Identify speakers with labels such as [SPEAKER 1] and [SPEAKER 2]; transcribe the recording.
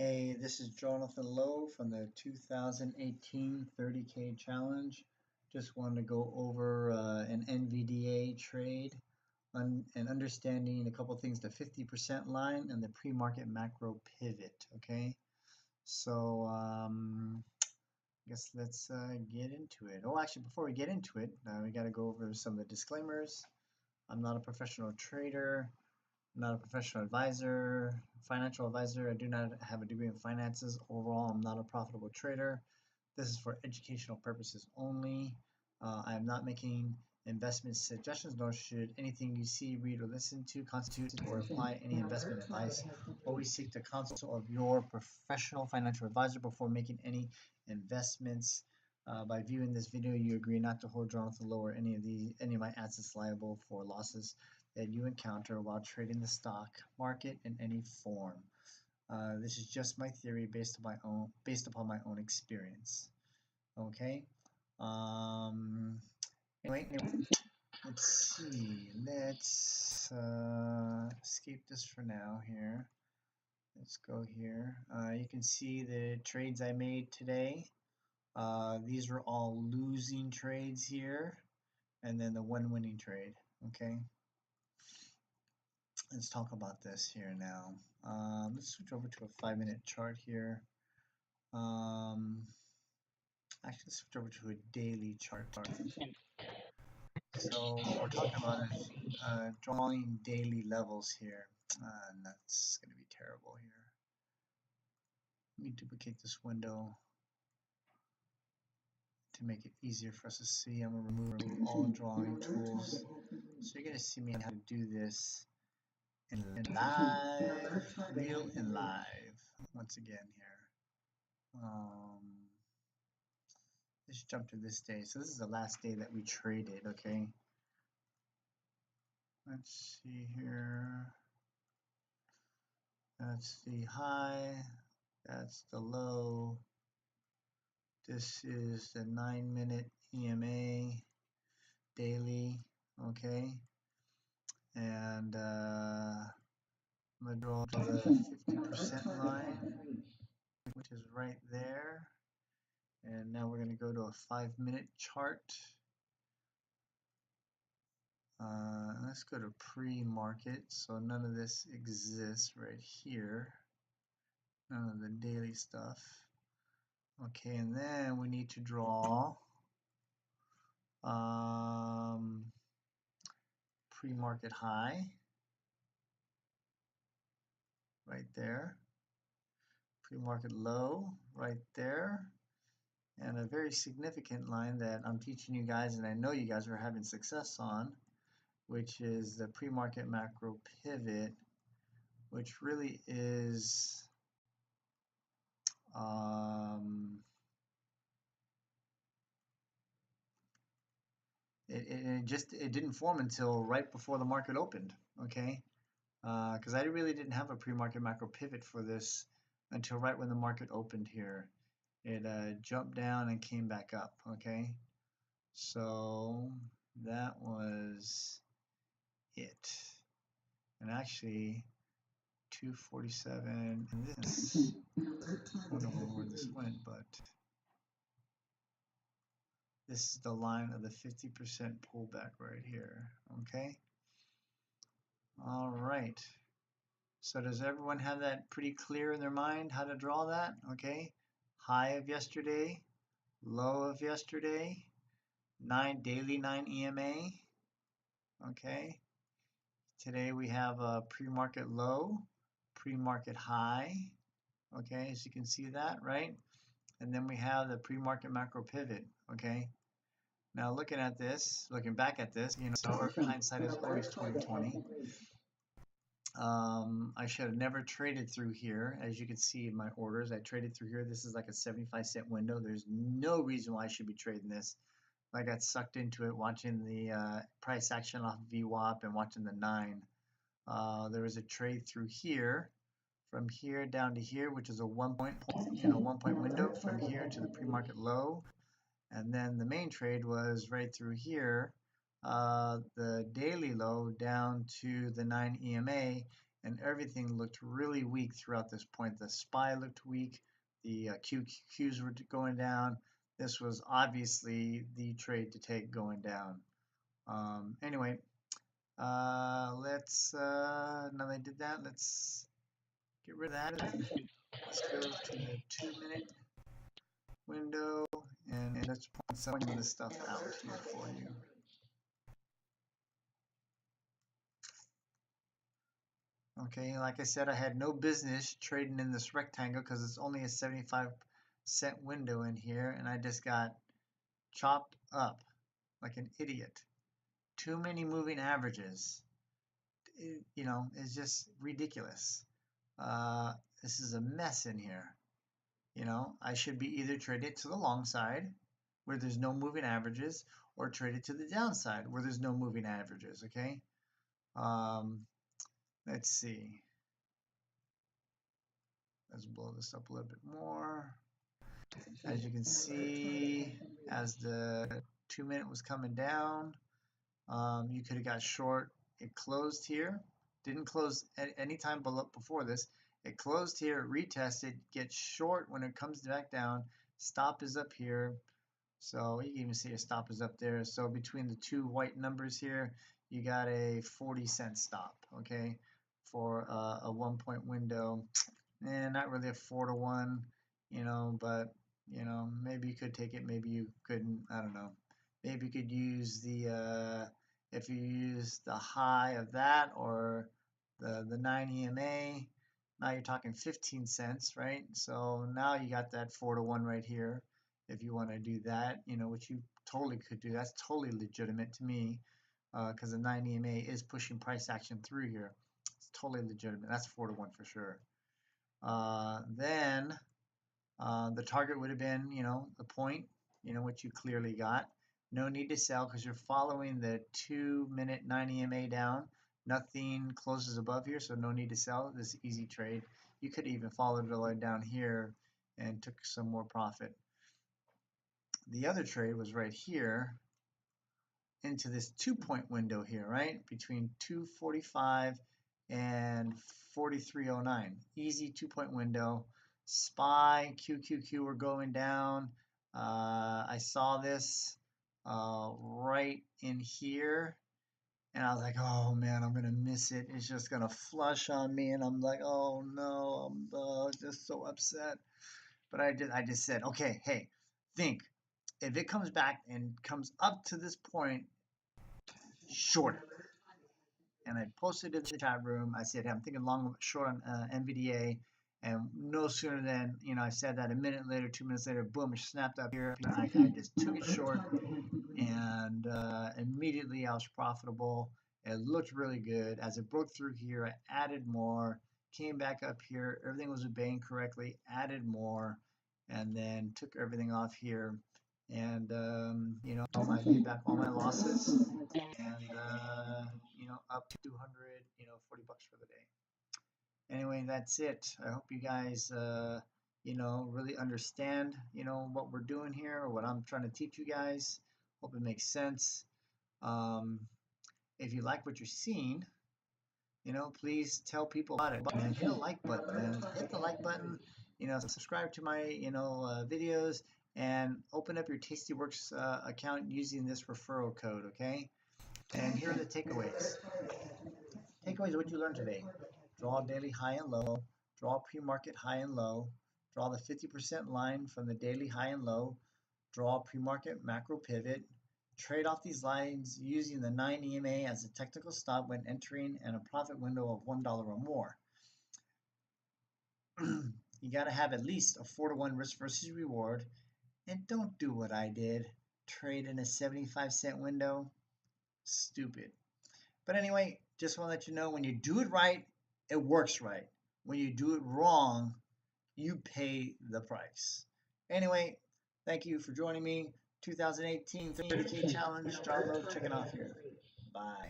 [SPEAKER 1] Hey, this is Jonathan Lowe from the 2018 30K Challenge. Just wanted to go over an NVDA trade and understanding a couple things, the 50% line and the pre-market macro pivot, okay? So I guess let's get into it. Oh, actually, before we get into it, we got to go over some of the disclaimers. I'm not a professional trader. I'm not a professional advisor, financial advisor. I do not have a degree in finances. Overall, I'm not a profitable trader. This is for educational purposes only. I am not making investment suggestions, nor should anything you see, read, or listen to constitute or apply any investment advice. Always seek the counsel of your professional financial advisor before making any investments. By viewing this video, you agree not to hold Jonathan Lowe or any of my assets liable for losses that you encounter while trading the stock market in any form. This is just my theory based upon my own experience. Okay. Anyway, let's see. Let's escape this for now here. Let's go here. You can see the trades I made today. These were all losing trades here, and then the one winning trade. Okay. Let's talk about this here now. Let's switch over to a 5-minute chart here. Actually, let's switch over to a daily chart. So we're talking about drawing daily levels here, and that's going to be terrible here. Let me duplicate this window to make it easier for us to see. I'm going to remove all drawing tools. So you're going to see me how to do this in live, real and live, once again here. Let's jump to this day. So this is the last day that we traded, okay? Let's see here. That's the high, that's the low. This is the 9-minute EMA daily, okay? And I'm gonna draw to the 50% line, which is right there. And now we're going to go to a 5-minute chart. Let's go to pre-market. So none of this exists right here. None of the daily stuff. Okay, and then we need to draw pre-market high right there. Pre-market low right there. And a very significant line that I'm teaching you guys, and I know you guys are having success on, which is the pre-market macro pivot, which really is it didn't form until right before the market opened, okay? Because I really didn't have a pre-market macro pivot for this until right when the market opened here. It jumped down and came back up, okay? So that was it. And actually 247 and this, I don't know where this went, but this is the line of the 50% pullback right here, okay? All right. So does everyone have that pretty clear in their mind how to draw that, okay? High of yesterday, low of yesterday, daily 9 EMA, okay? Today we have a pre-market low, pre-market high, okay? As you can see that, right? And then we have the pre-market macro pivot, okay? Now looking at this, looking back at this, you know, hindsight is always 20/20. I should have never traded through here. As you can see in my orders, I traded through here. This is like a 75-cent window. There's no reason why I should be trading this. I got sucked into it watching the price action off VWAP and watching the 9. There was a trade through here, from here down to here, which is a 1-point, window from here to the pre-market low. And then the main trade was right through here, the daily low down to the 9 EMA, and everything looked really weak throughout this point. The SPY looked weak, the QQQs were going down. This was obviously the trade to take going down. Anyway, let's, now that I did that, let's get rid of that. Let's go to the 2-minute window, and let's point some of this stuff out here for you. Okay, like I said, I had no business trading in this rectangle because it's only a 75-cent window in here, and I just got chopped up like an idiot. Too many moving averages. You know, it's just ridiculous. This is a mess in here. You know, I should be either traded to the long side where there's no moving averages, or traded to the downside where there's no moving averages. Okay. Let's see. Let's blow this up a little bit more. As you can see, as the 2-minute was coming down, you could have got short. It closed here. Didn't close at any time before this. It closed here, retested, gets short when it comes back down. Stop is up here. So you can even see a stop is up there. So between the two white numbers here, you got a 40-cent stop, okay, for a 1-point window. And not really a 4-to-1, you know, but, you know, maybe you could take it, maybe you couldn't, I don't know. Maybe you could use the, if you use the high of that or the 9 EMA, now you're talking 15 cents, right? So now you got that 4-to-1 right here. If you want to do that, you know, which you totally could do, that's totally legitimate to me, because the 9 EMA is pushing price action through here. It's totally legitimate. That's 4-to-1 for sure. Then the target would have been, you know, the point, you know, which you clearly got. No need to sell because you're following the 2-minute 9 EMA down. Nothing closes above here, so no need to sell. This is easy trade. You could even follow it all the way down here and took some more profit. The other trade was right here into this 2-point window here, right? Between 245 and 4309. Easy 2-point window. SPY, QQQ were going down. I saw this right in here, and I was like, oh man, I'm gonna miss it. It's just gonna flush on me, and I'm like, oh no, I'm just so upset. But I just said, okay, hey, think. If it comes back and comes up to this point, short it. And I posted it in the chat room. I said, hey, I'm thinking long short on NVDA. And no sooner than, you know, I said that, a minute later, 2 minutes later, boom, it snapped up here. I just took it short, and immediately I was profitable. It looked really good. As it broke through here, I added more, came back up here. Everything was obeying correctly, added more, and then took everything off here. And, you know, I made back all my losses, and, you know, up 200, you know, 40 bucks for the day. Anyway, that's it. I hope you guys, you know, really understand, you know, what we're doing here, or what I'm trying to teach you guys. Hope it makes sense. If you like what you're seeing, you know, please tell people about it. Man, hit a like button, man. Hit the like button. You know, subscribe to my, you know, videos, and open up your Tastyworks account using this referral code, okay? And here are the takeaways. Takeaways, what you learned today. Draw daily high and low. Draw pre-market high and low. Draw the 50% line from the daily high and low. Draw pre-market macro pivot. Trade off these lines using the 9 EMA as a technical stop when entering and a profit window of $1 or more. You got to have at least a 4-to-1 risk versus reward. And don't do what I did. Trade in a 75-cent window. Stupid. But anyway, just want to let you know, when you do it right, it works right. When you do it wrong, you pay the price. Anyway, thank you for joining me. 2018 30K challenge. John Lowe checking off here. Bye.